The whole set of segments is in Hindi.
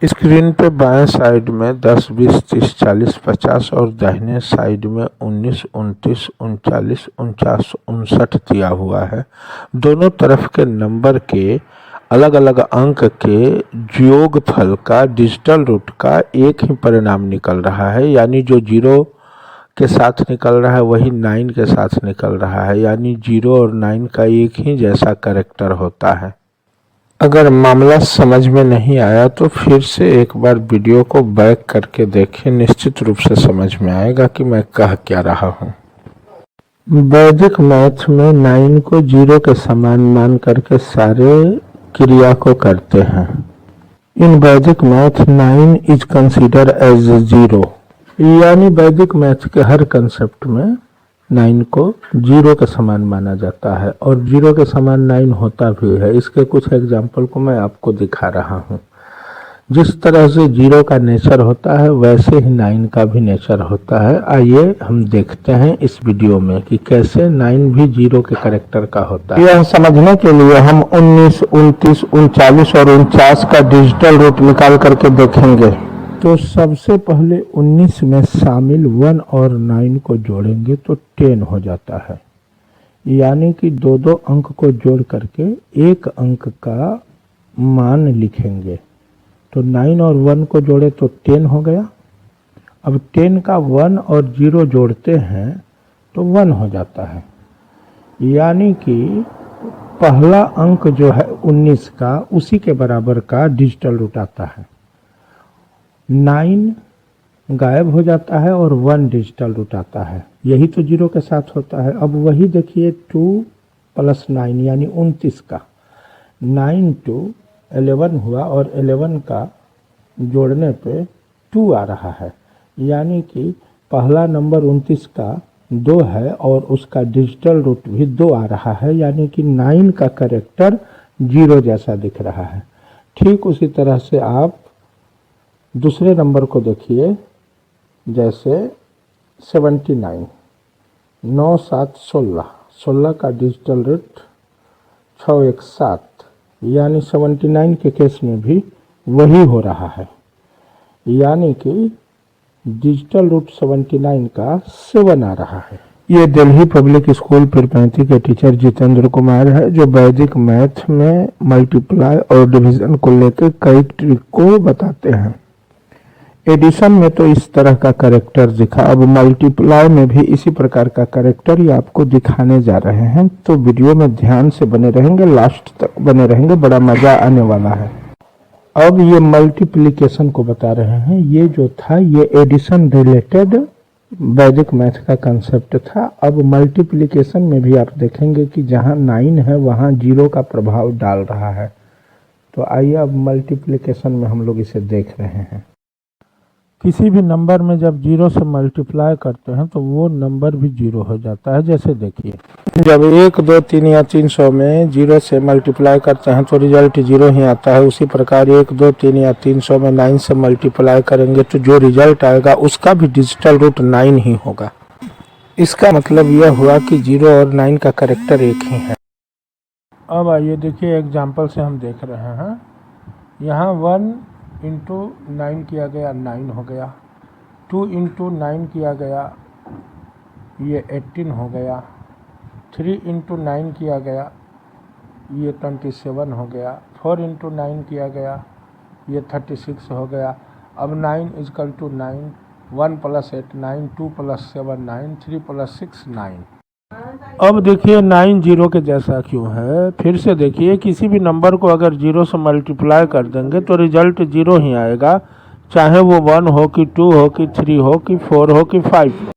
स्क्रीन पे बाएं साइड में 10, 20, 30, 40, 50 और दाहिने साइड में 19, 29, 39, 49, 59 दिया हुआ है। दोनों तरफ के नंबर के अलग अलग अंक के योगफल का डिजिटल रूट का एक ही परिणाम निकल रहा है, यानी जो 0 के साथ निकल रहा है वही 9 के साथ निकल रहा है, यानी 0 और 9 का एक ही जैसा कैरेक्टर होता है। अगर मामला समझ में नहीं आया तो फिर से एक बार वीडियो को बैक करके देखें, निश्चित रूप से समझ में आएगा कि मैं कह क्या रहा हूँ। वैदिक मैथ में 9 को 0 के समान मान करके सारे क्रिया को करते हैं। इन वैदिक मैथ 9 इज कंसिडर एज 0, यानी वैदिक मैथ के हर कंसेप्ट में 9 को 0 के समान माना जाता है और 0 के समान 9 होता भी है। इसके कुछ एग्जाम्पल को मैं आपको दिखा रहा हूँ। जिस तरह से 0 का नेचर होता है वैसे ही 9 का भी नेचर होता है। आइए हम देखते हैं इस वीडियो में कि कैसे 9 भी 0 के कैरेक्टर का होता है। यह समझने के लिए हम 19, 29, 39 और 49 का डिजिटल रूट निकाल करके देखेंगे। तो सबसे पहले 19 में शामिल 1 और 9 को जोड़ेंगे तो 10 हो जाता है, यानी कि दो दो अंक को जोड़ करके एक अंक का मान लिखेंगे। तो 9 और 1 को जोड़े तो 10 हो गया। अब 10 का 1 और 0 जोड़ते हैं तो 1 हो जाता है, यानी कि पहला अंक जो है 19 का उसी के बराबर का डिजिटल रूट आता है। 9 गायब हो जाता है और 1 डिजिटल रूट आता है, यही तो 0 के साथ होता है। अब वही देखिए 2 + 9 यानी 29 का 9 to 11 हुआ और 11 का जोड़ने पे 2 आ रहा है, यानी कि पहला नंबर 29 का 2 है और उसका डिजिटल रूट भी 2 आ रहा है, यानी कि 9 का कैरेक्टर 0 जैसा दिख रहा है। ठीक उसी तरह से आप दूसरे नंबर को देखिए, जैसे 79, 9, 7, 16, 16 का डिजिटल रूट 6, 1, 7, यानी 79 के केस में भी वही हो रहा है, यानी कि डिजिटल रूट 79 का 7 आ रहा है। ये दिल्ली पब्लिक स्कूल पीरपैंती के टीचर जितेंद्र कुमार है, जो वैदिक मैथ में मल्टीप्लाई और डिवीजन को लेकर कई ट्रिक को बताते हैं। एडिशन में तो इस तरह का कैरेक्टर दिखा, अब मल्टीप्लाई में भी इसी प्रकार का कैरेक्टर ही आपको दिखाने जा रहे हैं। तो वीडियो में ध्यान से बने रहेंगे, लास्ट तक बने रहेंगे, बड़ा मजा आने वाला है। अब ये मल्टीप्लिकेशन को बता रहे हैं। ये जो था ये एडिशन रिलेटेड वैदिक मैथ का कंसेप्ट था। अब मल्टीप्लिकेशन में भी आप देखेंगे कि जहाँ 9 है वहाँ 0 का प्रभाव डाल रहा है। तो आइए अब मल्टीप्लिकेशन में हम लोग इसे देख रहे हैं। किसी भी नंबर में जब 0 से मल्टीप्लाई करते हैं तो वो नंबर भी 0 हो जाता है। जैसे देखिए, जब 1, 2, 3 या 300 में 0 से मल्टीप्लाई करते हैं तो रिजल्ट 0 ही आता है। उसी प्रकार 1, 2, 3 या 300 में 9 से मल्टीप्लाई करेंगे तो जो रिजल्ट आएगा उसका भी डिजिटल रूट 9 ही होगा। इसका मतलब यह हुआ कि 0 और 9 का कैरेक्टर एक ही है। अब आइए देखिए, एग्जाम्पल से हम देख रहे हैं। यहाँ 1 × 9 किया गया, 9 हो गया। 2 × 9 किया गया, ये 18 हो गया। 3 × 9 किया गया, ये 27 हो गया। 4 × 9 किया गया, ये 36 हो गया। अब 9 = 9, 1 + 8 9, 2 + 7 9, 3 + 6 9। अब देखिए 9 0 के जैसा क्यों है। फिर से देखिए, किसी भी नंबर को अगर 0 से मल्टीप्लाई कर देंगे तो रिजल्ट 0 ही आएगा, चाहे वो 1 हो कि 2 हो कि 3 हो कि 4 हो कि 5 हो।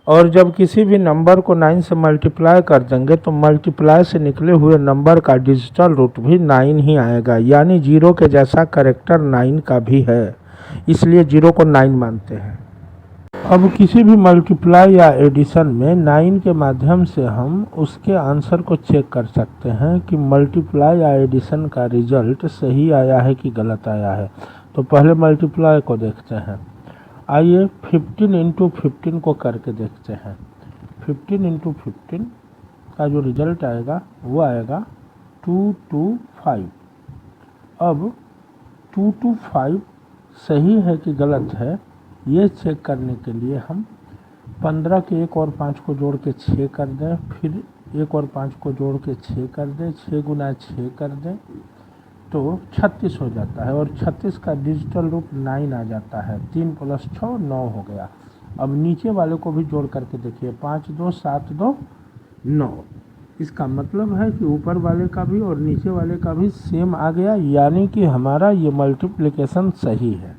और जब किसी भी नंबर को 9 से मल्टीप्लाई कर देंगे तो मल्टीप्लाई से निकले हुए नंबर का डिजिटल रूट भी 9 ही आएगा, यानी 0 के जैसा कैरेक्टर 9 का भी है, इसलिए 0 को 9 मानते हैं। अब किसी भी मल्टीप्लाई या एडिशन में 9 के माध्यम से हम उसके आंसर को चेक कर सकते हैं कि मल्टीप्लाई या एडिशन का रिजल्ट सही आया है कि गलत आया है। तो पहले मल्टीप्लाई को देखते हैं। आइए 15 × 15 को करके देखते हैं। 15 × 15 का जो रिजल्ट आएगा वो आएगा 225। अब 2 to 5 सही है कि गलत है, ये चेक करने के लिए हम 15 के 1 और 5 को जोड़ के 6 कर दें, फिर 1 और 5 को जोड़ के 6 कर दें, 6 गुना 6 कर दें तो 36 हो जाता है। और 36 का डिजिटल रूट 9 आ जाता है। 3 + 6 9 हो गया। अब नीचे वाले को भी जोड़ करके देखिए, 5 2 7 2 9। इसका मतलब है कि ऊपर वाले का भी और नीचे वाले का भी सेम आ गया, यानी कि हमारा ये मल्टीप्लिकेशन सही है।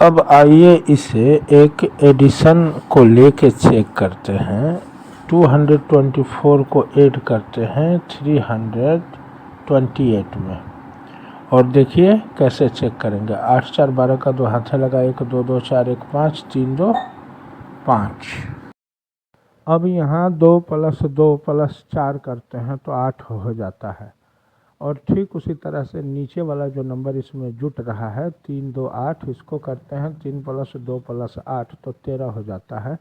अब आइए इसे एक एडिशन को लेके चेक करते हैं। 224 को ऐड करते हैं 328 में, और देखिए कैसे चेक करेंगे। 8 4 12 का 2 हाथे लगा, 1 2 2 4 1 5 3 2 5। अब यहाँ 2 + 2 + 4 करते हैं तो 8 हो जाता है। और ठीक उसी तरह से नीचे वाला जो नंबर इसमें जुट रहा है 3 2 8, इसको करते हैं 3 + 2 + 8 तो 13 हो जाता है।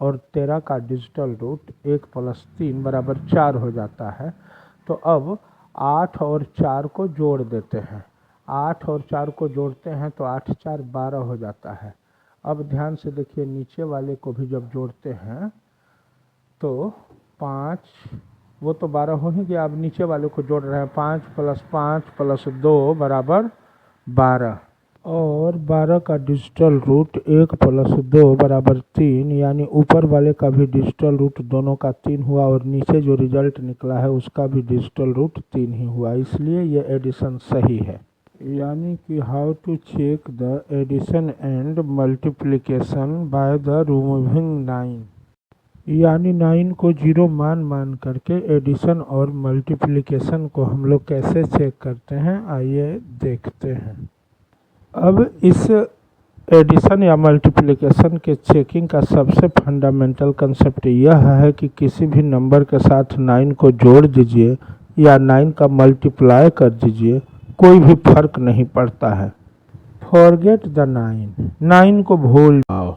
और 13 का डिजिटल रूट 1 + 3 = 4 हो जाता है। तो अब 8 और 4 को जोड़ देते हैं। 8 और 4 को जोड़ते हैं तो 8 4 12 हो जाता है। अब ध्यान से देखिए, नीचे वाले को भी जब जोड़ते हैं तो 5, वो तो 12 हो ही गया। अब नीचे वाले को जोड़ रहे हैं, 5 + 5 + 2 = 12। और 12 का डिजिटल रूट 1 + 2 = 3, यानी ऊपर वाले का भी डिजिटल रूट दोनों का 3 हुआ और नीचे जो रिजल्ट निकला है उसका भी डिजिटल रूट 3 ही हुआ, इसलिए ये एडिशन सही है। यानी कि how to check the addition and multiplication by the removing 9, यानी 9 को 0 मान करके एडिशन और मल्टीप्लिकेशन को हम लोग कैसे चेक करते हैं, आइए देखते हैं। अब इस एडिशन या मल्टीप्लिकेशन के चेकिंग का सबसे फंडामेंटल कंसेप्ट यह है कि किसी भी नंबर के साथ 9 को जोड़ दीजिए या 9 का मल्टीप्लाई कर दीजिए, कोई भी फर्क नहीं पड़ता है। फॉरगेट द 9 को भूल जाओ।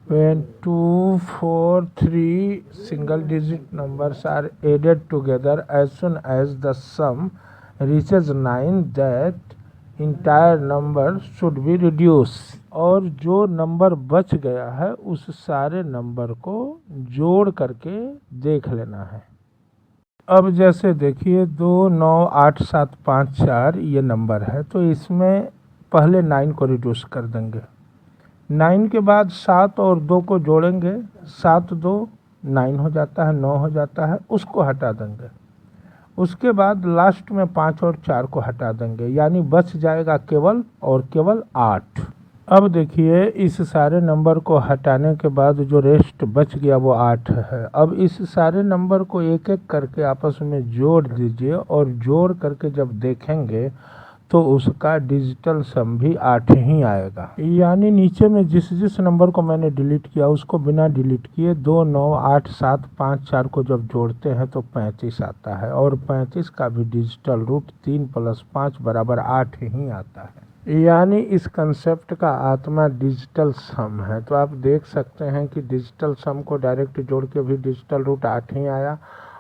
When 2 4 3 single digit numbers are added together, as soon as the sum reaches 9, that entire number should be reduced। और जो नंबर बच गया है उस सारे नंबर को जोड़ करके देख लेना है। अब जैसे देखिए 2 9 8 7 5 4 ये नंबर है, तो इसमें पहले 9 को रिड्यूस कर देंगे। 9 के बाद 7 और 2 को जोड़ेंगे, 7 2 9 हो जाता है, 9 हो जाता है, उसको हटा देंगे। उसके बाद लास्ट में 5 और 4 को हटा देंगे, यानी बच जाएगा केवल और केवल 8। अब देखिए इस सारे नंबर को हटाने के बाद जो रेस्ट बच गया वो 8 है। अब इस सारे नंबर को एक एक करके आपस में जोड़ दीजिए, और जोड़ करके जब देखेंगे तो उसका डिजिटल सम भी 8 ही आएगा। यानी नीचे में जिस जिस नंबर को मैंने डिलीट किया उसको बिना डिलीट किए 2 9 8 7 5 4 को जब जोड़ते हैं तो 35 आता है। और 35 का भी डिजिटल रूट 3 + 5 = 8 ही आता है। यानी इस कंसेप्ट का आत्मा डिजिटल सम है। तो आप देख सकते हैं कि डिजिटल सम को डायरेक्ट जोड़ के भी डिजिटल रूट 8 ही आया,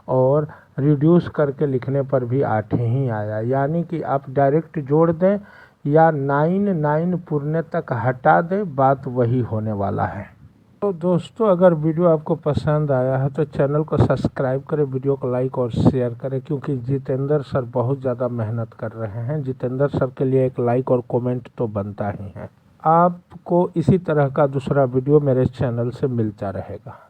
और रिड्यूस करके लिखने पर भी 8 ही आया। यानी कि आप डायरेक्ट जोड़ दें या 9 पुरने तक हटा दें, बात वही होने वाला है। तो दोस्तों, अगर वीडियो आपको पसंद आया है तो चैनल को सब्सक्राइब करें, वीडियो को लाइक और शेयर करें, क्योंकि जितेंद्र सर बहुत ज़्यादा मेहनत कर रहे हैं। जितेंद्र सर के लिए एक लाइक और कमेंट तो बनता ही है। आपको इसी तरह का दूसरा वीडियो मेरे चैनल से मिलता रहेगा।